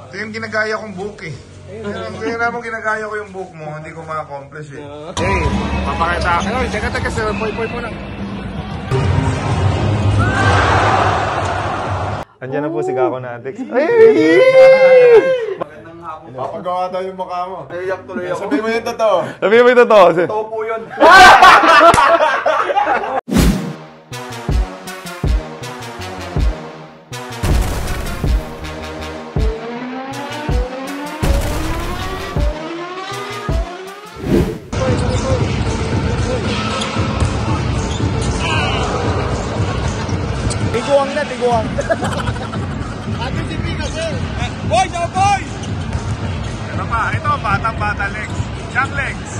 Ito yung ginagaya kong book eh. Kaya naman ginagaya ko yung book mo, hindi ko ma-accomplish eh. Hey, papakita ako. Ay, teka sir, poy mo na. Andiyan na po si Gako Natix. Ay! Papagawa tayo yung mukha mo. Naiyak tuloy ako. Sabihin mo yung totoo. Sabihin mo yung totoo. Totoo po yun. Tiguang na, tiguang. Atin si Pika, sir. Boys, oh boys! Ito pa, ito, batang-bata legs. Jump legs.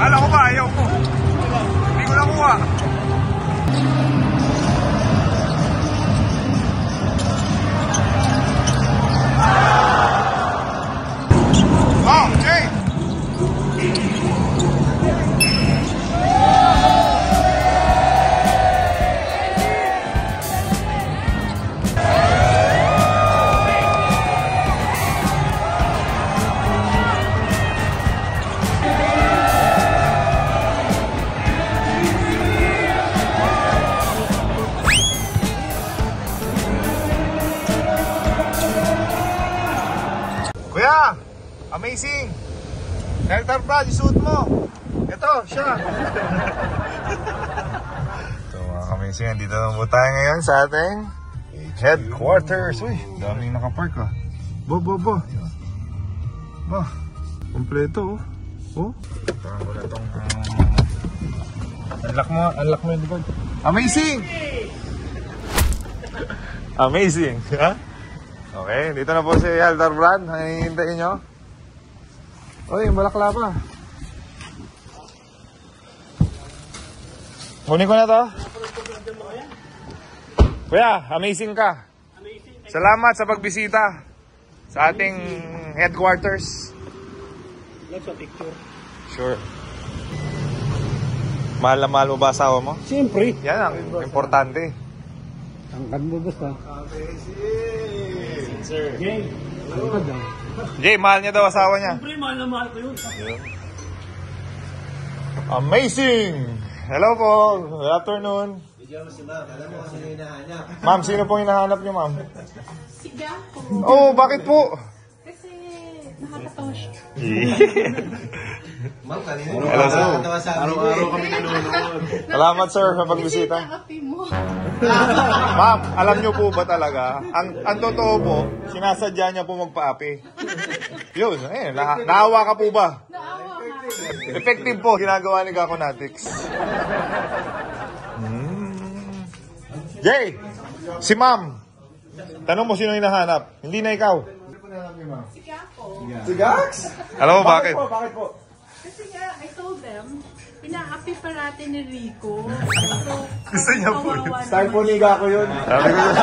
Alam ko ba, ayaw mo. Hindi ko nakuha. Oh, okay. Kuya, amazing! Helter Brad, isuot mo! Ito, siya! So mga amazing, dito na po tayo ngayon sa ating headquarters. Uy, daming nakapark ah. Bo. Ba, kompleto oh. Oh, parang wala itong unlock mo yung likod. Amazing! Amazing, ha? Okay, dito na po si Helter Brad. Hihintayin nyo. Uy, malakla pa. Kunin ko na to. Kuya, amazing ka. Salamat sa pagbisita sa ating headquarters. Let's a picture. Sure. Mahal na mahal mo ba asawa mo? Siyempre. Yan ang importante. Ang ganda basta. Sir. Jay. Jay, mahal niya daw asawa niya. Siyempre, mahal na mahal ko yun. Amazing! Hello po. Good afternoon. Ma'am, sino pong hinahanap niyo, ma'am? Si Gako. Oh, bakit po? Kasi nakakatawa siya. Ma'am, kanina Hello, sir. araw-araw kami nanonood. Salamat, sir, sa pagbisita. Ate mo. Ma'am, alam niyo po ba talaga? Ang totoo po, sinasadya niya po magpaapi. Yun, naawa ka po ba? Naawa ka. Effective po, ginagawa ni Gako Natix. Jay, si ma'am. Tanong mo sino hinahanap. Hindi na ikaw. Si Gako. Si Gax? Alam mo bakit? Bakit po? Kasi nga, I told them, pinaapi pa natin ni Rico. So, Gusto niya po yun. kawawa Style po naman ni siya. Gaco yun. Sabi ko yun.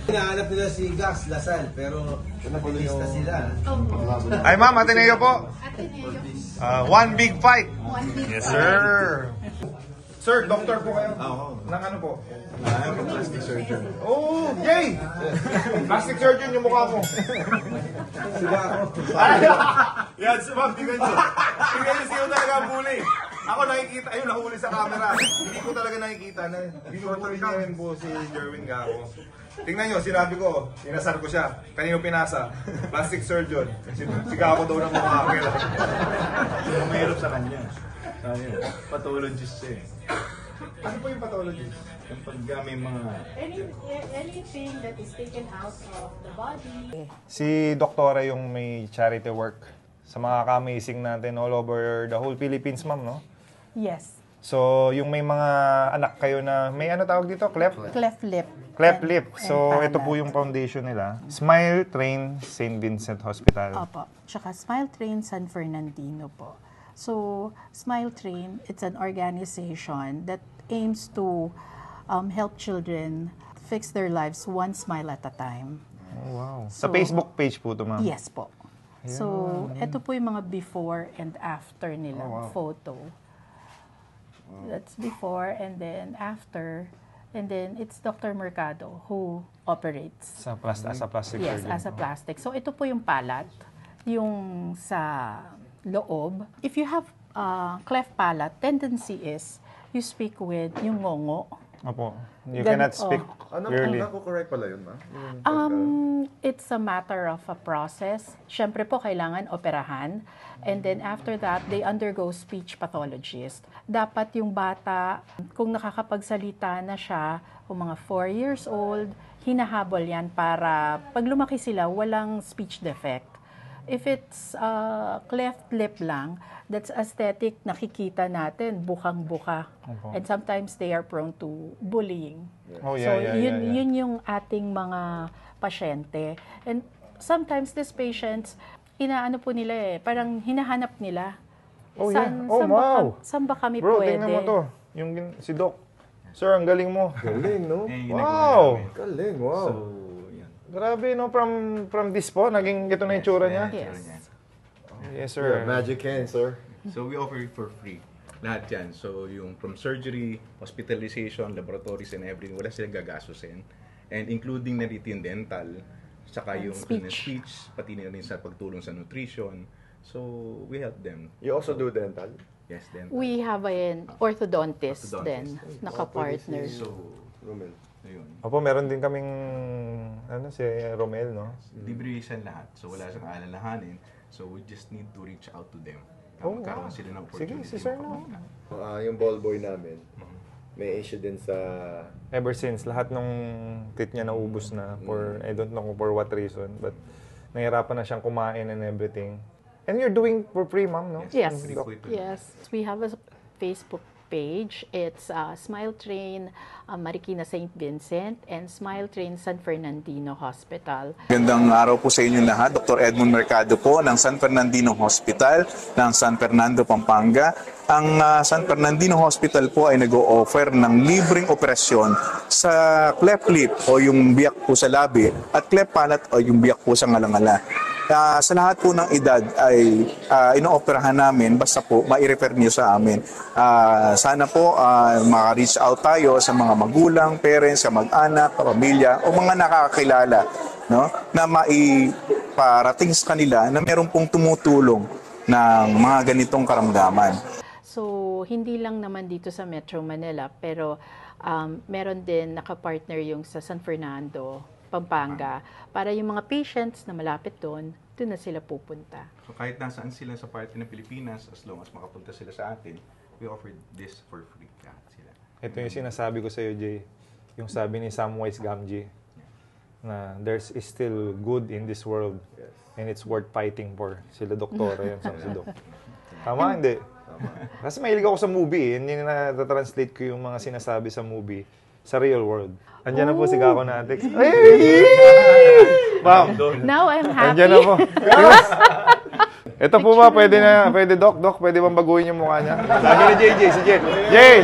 Hinahanap nila si Gax Lasal, pero pinapulista sila. Opo. Ay ma'am, Ateneo po. Ate Neo. One big fight. One big Yes, sir. Sir, doctor po kayo? Oo. Nang ano po? Plastic surgeon. Oh, Jay! Plastic surgeon yung mukha mo. Si Gaco. Yan, si ma'am, tingnan nyo. Tingnan nyo sino talaga ang bully. Ako nakikita, ayun, nahuli sa camera. Hindi ko talaga nakikita na binutuloy niya rin po si Jerwin Gako. Tingnan nyo, sinabi ko, inasar ko siya. Kanino pinasa? Plastic surgeon. Si Gako daw ng mukha. Mahirap sa kanya. Pathologist siya eh. Ano po yung pathology? Yung pag may mga... Anything that is taken out of the body. Si Doktora yung may charity work sa mga ka-amazing natin all over the whole Philippines, ma'am, no? Yes. So, yung may mga anak kayo na, may ano tawag dito? Cleft? Cleft lip. Cleft lip. So, and ito po palate. yung foundation nila. Smile Train St. Vincent Hospital. Opo. Tsaka Smile Train San Fernandino po. So, Smile Train, it's an organization that aims to help children fix their lives one smile at a time. Oh, wow. Sa So, Facebook page po ito, ma'am? Yes po. So, ito po yung mga before and after nilang photo. That's before and then after. And then, it's Dr. Mercado who operates. Sa plastic Yes, surgeon. as a plastic. So, ito po yung palate, yung sa loob. If you have cleft palate, tendency is you speak with yung ngongo. Opo. You Gan- cannot speak Ano clearly. correct pala yun, ma? It's a matter of a process. Siyempre po, kailangan operahan. And then after that, they undergo speech pathologist. Dapat yung bata, kung nakakapagsalita na siya, kung mga 4 years old, hinahabol yan para pag lumaki sila, walang speech defect. If it's cleft lip lang, that's aesthetic, nakikita natin, bukang-buka. And sometimes they are prone to bullying. Oh, So, yeah, yeah. yun yung ating mga pasyente. And sometimes these patients, inaano po nila parang hinahanap nila. Oh, yeah. Oh, wow. Saan ba kami Bro, pwede? tingnan mo to. Yung si Doc. Sir, ang galing mo. Galing, no? Eh, Wow! Galing, wow. So, yan. Grabe, no? From this po, naging ito na yung tsura niya. Yes. Yes, sir. Magic hand, sir. So, we offer it for free. Lahat yan. So, yung from surgery, hospitalization, laboratories, and everything, wala silang gagastusin. And including na rito yung dental, saka And yung speech, pati na rin sa pagtulong sa nutrition. So, we help them. You also do dental? Yes, dental. We have an orthodontist, Orthodontist. then, naka-partner. So, Romel. ayun. Opo, meron din kaming, si Romel, no? Libre yan lahat. So, wala siyang alalahanin. So, we just need to reach out to them. Oh, Magkaroon wow. sila ng Sige, opportunity. si sir na. Yung ball boy namin, may issue din sa... Ever since, lahat ng teeth niya naubos na for, I don't know for what reason, but nahirapan na siyang kumain and everything. And you're doing for free, ma'am, no? Yes. Doc. Yes. We have a Facebook page. It's Smile Train Marikina St. Vincent and Smile Train San Fernandino Hospital. Magandang araw po sa inyo lahat. Dr. Edmund Mercado po ng San Fernandino Hospital ng San Fernando, Pampanga. Ang San Fernandino Hospital po ay nag-o-offer ng libreng operasyon sa cleft lip o yung biyak po sa labi at cleft palate o yung biyak po sa ngalangala. Sa lahat po ng edad ay inooperahan namin basta po mai-refer niyo sa amin. Sana po maka-reach out tayo sa mga magulang, parents, sa mag-anak, pamilya o mga nakakakilala, no, na maiparating sa kanila na meron pong tumutulong ng mga ganitong karamdaman. So, hindi lang naman dito sa Metro Manila, pero meron din nakapartner yung sa San Fernando, Pampanga, para yung mga patients na malapit doon na sila pupunta. So kahit nasaan sila sa parte ng Pilipinas, as long as makapunta sila sa atin, we offer this for free lahat sila. Ito yung sinasabi ko sa iyo, Jay. Yung sabi ni Samwise Gamgee na there's is still good in this world and it's worth fighting for. Sila doktora yun, si Doc. Tama, hindi? Kasi mahilig ako sa movie, hindi na translate ko yung mga sinasabi sa movie sa real world. Andiyan na po si Gako Natex. Ma'am, Now I'm happy. andiyan na po. Ito po ba, pwede Doc, pwede bang baguhin yung mukha niya? Sabi ni JJ, si Jay. Jay!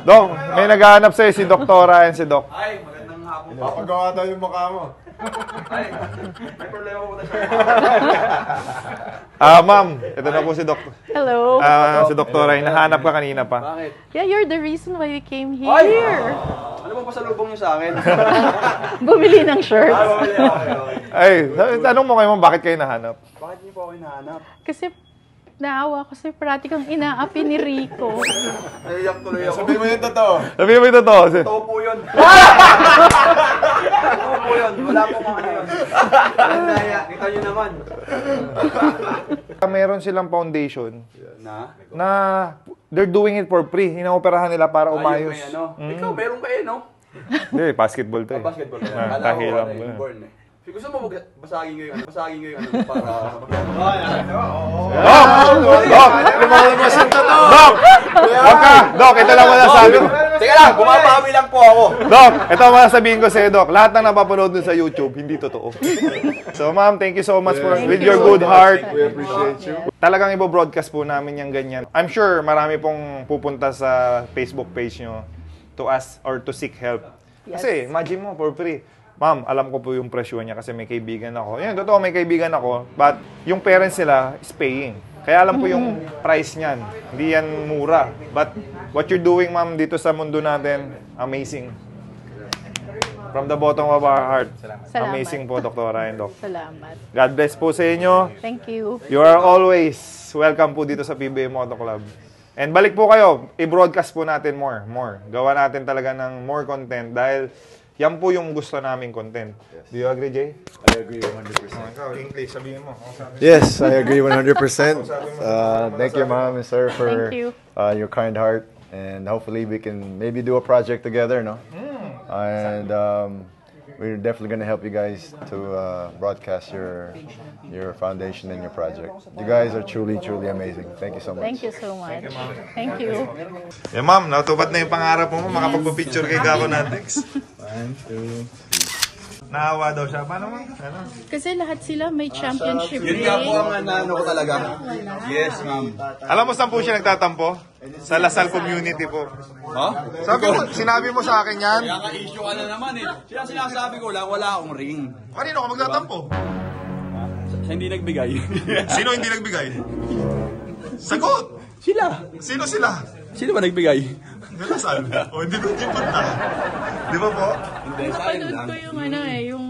Doc, may naghahanap sa'yo si Doktora and si Doc. Ay, magandang hapon. Papagawa daw yung mukha mo. Ay, may problema po na siya. Ma'am, ito na po si Doc. Hello. Si Doktora, hinahanap ka kanina pa. Bakit? Yeah, you're the reason why we came here. Ano bang pasalubong niyo sa akin? Bumili ng shirts. Ay, tanong mo kayo, ma'am, bakit kayo nahanap? Bakit niyo po ako hinahanap? Kasi naawa ko kasi parati kang inaapi ni Rico. Naiyak tuloy ako. Sabi mo yung totoo. Sabi mo ito to. Totoo po yun. Totoo po yun. Wala po mga ano yun. Naya, kita niyo naman. Meron silang foundation Na? na they're doing it for free. Inaoperahan nila para umayos. Ikaw, meron kayo, no? Hindi, basketball to eh. Basketball ka. Dahil lang. Inborn eh. Gusto mo basagin ngayon para... Lumalabas yung totoo! Dok! Huwag ka! Dok, ito lang muna sabi ko. Teka lang, bumabawi lang po ako. Dok, ito muna sabihin ko sa'yo, Dok. Lahat ng napapanood dun sa YouTube, hindi totoo. So, ma'am, thank you so much for with your good heart. We appreciate you. Talagang ibo-broadcast po namin yung ganyan. I'm sure marami pong pupunta sa Facebook page nyo to ask or to seek help. Kasi, imagine mo, for free. Ma'am, alam ko po yung presyo niya kasi may kaibigan ako. Yan, totoo, may kaibigan ako. But yung parents nila is paying. Kaya alam ko yung price niyan. Hindi yan mura. But what you're doing, ma'am, dito sa mundo natin, amazing. From the bottom of our heart. Salamat. Amazing po, Dr. and Doc. Salamat. God bless po sa inyo. Thank you. You are always welcome po dito sa PBA Moto Club. And balik po kayo, i-broadcast po natin more. Gawa natin talaga ng more content dahil yan po yung gusto naming content. Do you agree, Jay? I agree 100%. Ikaw, English, sabihin mo. Yes, I agree 100%. Thank you, Mom and Sir, for Thank you. Your kind heart. And hopefully we can maybe do a project together, no? And we're definitely going to help you guys to broadcast your foundation and your project. You guys are truly amazing. Thank you so much. Thank you so much. Thank you. Yeah, ma'am, natupad na yung pangarap mo, makapagpa-picture kay Gako Natex. 1, 2, 3. Naawa daw siya. Paano mo? Ano? Kasi lahat sila may championship Yun nga po ang ano ko talaga. Yes, ma'am. Alam mo saan po siya nagtatampo? Sa Lasal community po. Sinabi mo sa akin yan? Kaya ka-issue ka na naman eh. Sinasabi ko lang, wala akong ring. Kanino ka magtatampo? Sa hindi nagbigay. Sino hindi nagbigay? Sagot! Sila. Sino sila? Sino ba nagbigay? Lasal. O hindi ko punta. Di ba po? Napanood ko yung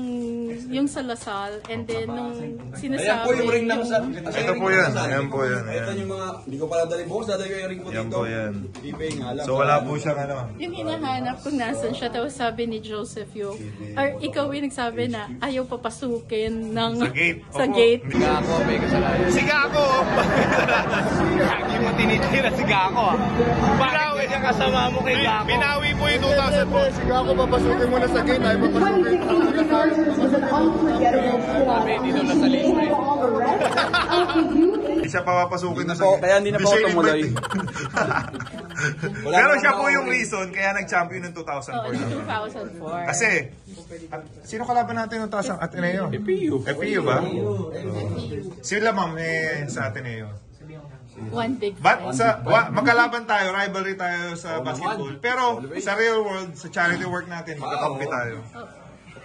yung sa Lasal, and then nung sinasabi... Ayan po yung ring ng sa... Ito po yan. Ayan po yan. Ito yung mga... Hindi ko pala dalhin bukas. Dadali ko yung ring po dito. Yan po yan. Ipay nga lang. So wala po siyang ano. Yung hinahanap kung nasan siya, tapos sabi ni Joseph yung... Or ikaw yung nagsabi na ayaw papasukin ng... Sa gate. Sa Opo. gate. Ako, may kasalanan. Si Gako! Hindi mo tinitira si Gako ah. Bakit yung kasama mo kay Gako? Binawi po yung 2000 po. Si Gako, papasukin mo na sa gate. Ay, papasukin. Dito na sa libre. Hindi siya papapasukin na sa Po, kaya hindi na po ako tumuloy. Pero siya po yung reason kaya nag-champion ng 2004 Oo, na. 2004. Kasi, sino kalaban natin ng taas ang Ateneo? FPU. FPU ba? Sila ma'am sa Ateneo. One big But magkalaban tayo, rivalry tayo sa basketball. Pero sa real world, sa charity work natin, magkakampi tayo.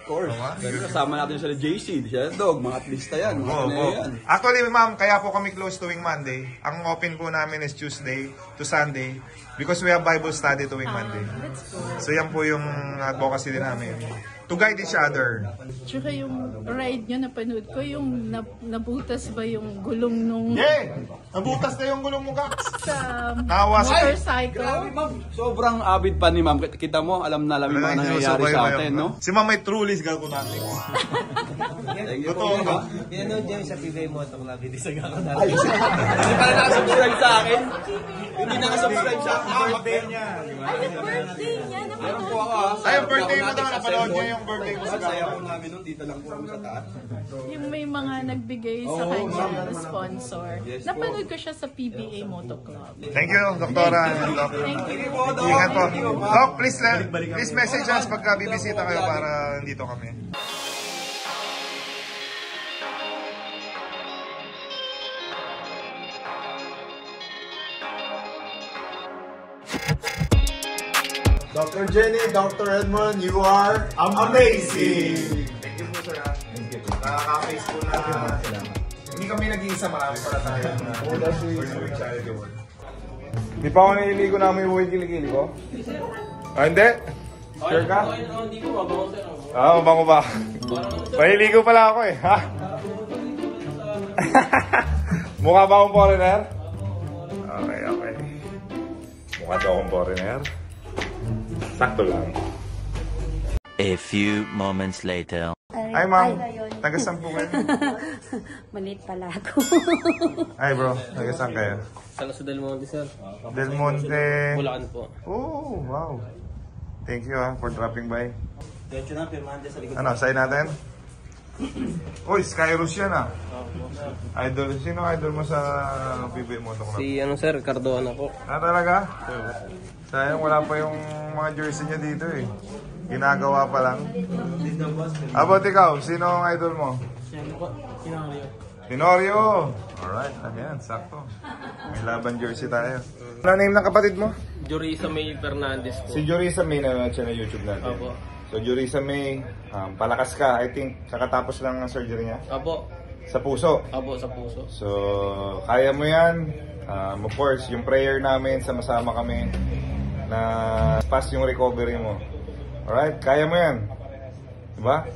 Of course. Kasama natin sila JC, sila Dog, mga atlista yan. Mga yan. Actually, ma'am, kaya po kami close tuwing Monday. Ang open po namin is Tuesday to Sunday because we have Bible study tuwing Monday. So yan po yung advocacy din namin. To guide each other. Tsaka yung ride nyo, napanood ko, yung nabutas ba yung gulong nung Nabutas na yung gulong mo, Kax. sa Nawa sa motorcycle? Sobrang avid pa ni ma'am. Kita mo, alam na alam yung mga nangyayari sa atin, no? Si ma'am may truly Gako natin. Totoo ba? Pinanood niya sa PBA Moto Club, hindi sa Gako natin. Hindi pala nakasubscribe sa akin. Hindi nakasubscribe sa akin. Birthday niya. Ay, yung birthday niya, napanood Po ako ko. Ay, yung birthday mo daw, napanood niya yung birthday mo sa Saya Gako. ko namin nun, dito lang po kami sa taas. Yung may mga nagbigay sa kanya sponsor. Napanood ko siya sa PBA Moto Club. Thank you, Doktora. Doc. Thank you. Ingat po. Doc, please message us pagka bibisita kayo para nandito kami. Dr. Jenny, Dr. Edmond, you are Amazing! Thank you po, sir. Nakaka-face po na hindi kami nag-iisa, marami para tayo na pursuing charity work. Di pa ako nililigo na may buhay kilikili ko? Ah, hindi? Sure ka? Ah, mabango ba? Maliligo pala ako eh, ha? Mukha ba akong foreigner? Okay. Mukha daw akong foreigner? Sakto lang. A few moments later. Ay, ma'am. Taga-saan po kayo? Maliit pala ako. Ay bro, taga-saan kayo? Sa Del Monte, sir. Del Monte. Bulacan po. Oh, wow. Thank you for dropping by. Diretso na, pirmante sa likod. Ano, sign natin? Uy, Skyros yan ah. Idol, sino idol mo sa PBA Moto Club? Si sir, Cardona po. Ah, talaga? Sayang, wala pa yung mga jersey niya dito eh. Ginagawa pa lang. Abot ikaw, sino ang idol mo? Tenorio. Tenorio! Alright, ayan, sakto. May laban jersey tayo. Ano name ng kapatid mo? Jorisa May Fernandez po. Si Jorisa May na siya na YouTube natin. Opo. So Jorisa May, palakas ka. I think kakatapos lang ang surgery niya. Opo. Sa puso. Opo, sa puso. So, kaya mo yan. Of course, yung prayer namin, sama-sama kami na pass yung recovery mo. Alright, kaya mo yan. Diba?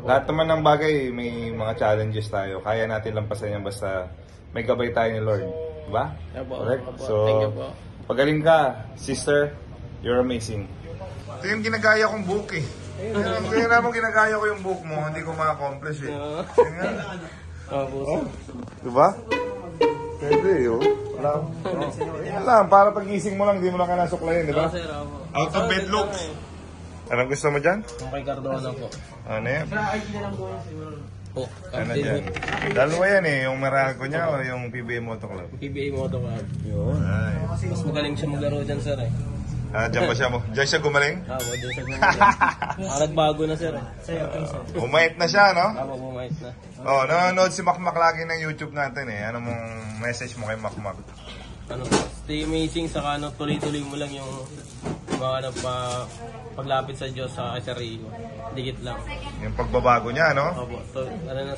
Lahat naman ng bagay, may mga challenges tayo. Kaya natin lampasan yan basta may gabay tayo ni Lord. Diba? Alright? So, pagaling ka, sister, you're amazing. Ito yung ginagaya kong book eh. Kaya naman ginagaya ko yung book mo, hindi ko ma-accomplish eh. Oh, diba? Pwede yun. Wala, para pagising mo lang, hindi mo lang ka nasuklayin, diba? Out of bed looks. Anong gusto mo dyan? Yung kay Cardona po. Ano yan? Po. Ano dyan? Dalawa yan eh, yung Meraco niya o yung PBA Moto Club? PBA Moto Club. Yun. Mas magaling siya maglaro dyan, sir eh. Diyan ba siya mo? Diyan siya gumaling? Opo, dyan siya gumaling. Nagbago na, sir. Bumait na siya, no? Opo, bumait na. Oh, nanonood si Makmak lagi ng YouTube natin eh. Ano mong message mo kay Makmak? Stay amazing, saka tuloy-tuloy mo lang yung mga paglapit sa Diyos sa Rio. Dikit lang. Yung pagbabago niya, no? Opo,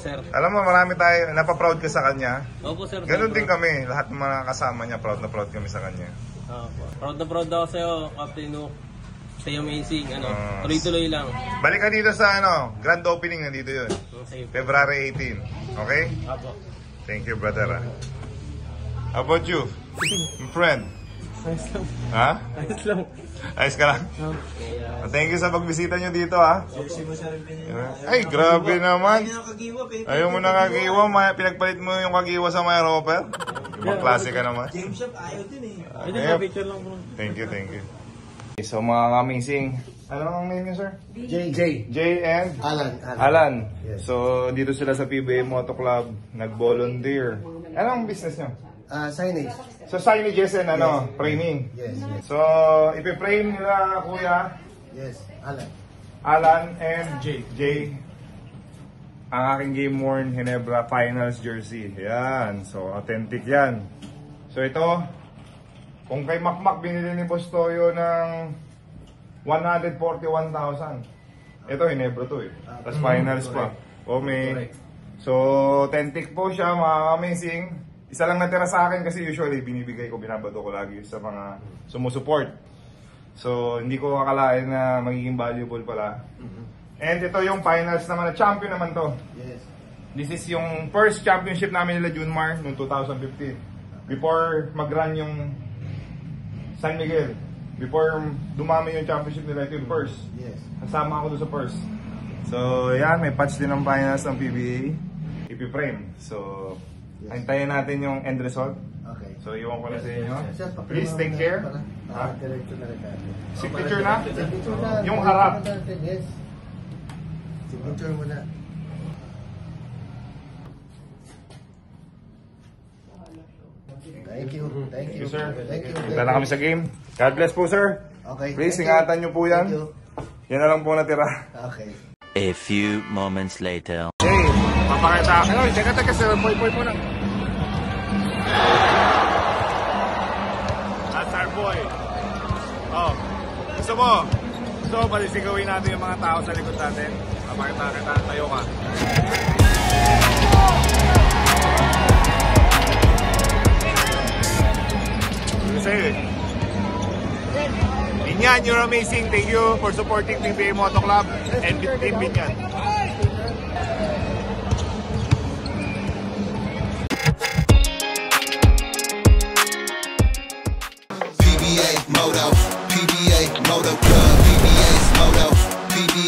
sir. Alam mo, marami tayo, napaproud ka sa kanya. Opo, sir. Ganun din kami, lahat ng mga kasama niya, proud na proud kami sa kanya. Opo. Proud na proud ako sa'yo, Captain Nook. Stay amazing, tuloy-tuloy lang. Balik ka dito sa grand opening, nandito yun. February 18, okay? Opo. Thank you, brother. How about you? Friend? Ayos lang. Ha? Ayos lang. Ayos ka lang? Thank you sa pagbisita nyo dito, ha? Ay, grabe naman. Ayaw mo na kagiwa. Pinagpalit mo yung kagiwa sa my roper. Magklase ka naman. James Shop, ayaw din eh. Ay, picture lang bro. Thank you, thank you. So mga amazing, ano ang name niyo, sir? Jay and? Alan. Yes. So dito sila sa PBA Moto Club, nag-volunteer. Anong business niyo? Signage. So signages and framing. Yes. So ipi-frame nila kuya Yes, Alan and Jay. Ang aking game worn Ginebra Finals jersey. Yan. So authentic yan. So ito, kung kay Makmak binili ni Boss Toyo ng 141,000. Ito, Ginebra to eh. Tapos finals pa. O may... So, authentic po siya, mga amazing. Isa lang natira sa akin kasi usually binibigay ko, binabato ko lagi sa mga sumusuport. So, hindi ko akalain na magiging valuable pala. And ito yung finals naman, na champion naman to. Yes. This is yung first championship namin nila Junmar noong 2015. Before mag-run yung San Miguel. Before dumami yung championship nila, ito yung first. Yes. Kasama ako doon sa first. So, yan, may patch din ng finals ng PBA. Ipi-frame. So, hintayin natin yung end result. Okay. So, iwan ko na sa inyo. Please take care. Signature na? Yung harap. Yes. Signature mo na. Thank you. Thank you. Sir. Thank you. Punta na kami sa game. God bless po, sir. Okay. Please, ingatan nyo po yan. Thank you. Yan na lang po natira. Okay. A few moments later. Hey, papakita. Ay, teka, sir. Poy po lang. That's our boy. Oh, gusto mo? Gusto mo, palisigawin natin yung mga tao sa likod natin. Papakita kita. Tayo ka. Say it. Binyan, you're amazing. Thank you for supporting PBA Moto Club and Team Binyan. PBA Moto Club, PBA's Moto, PBA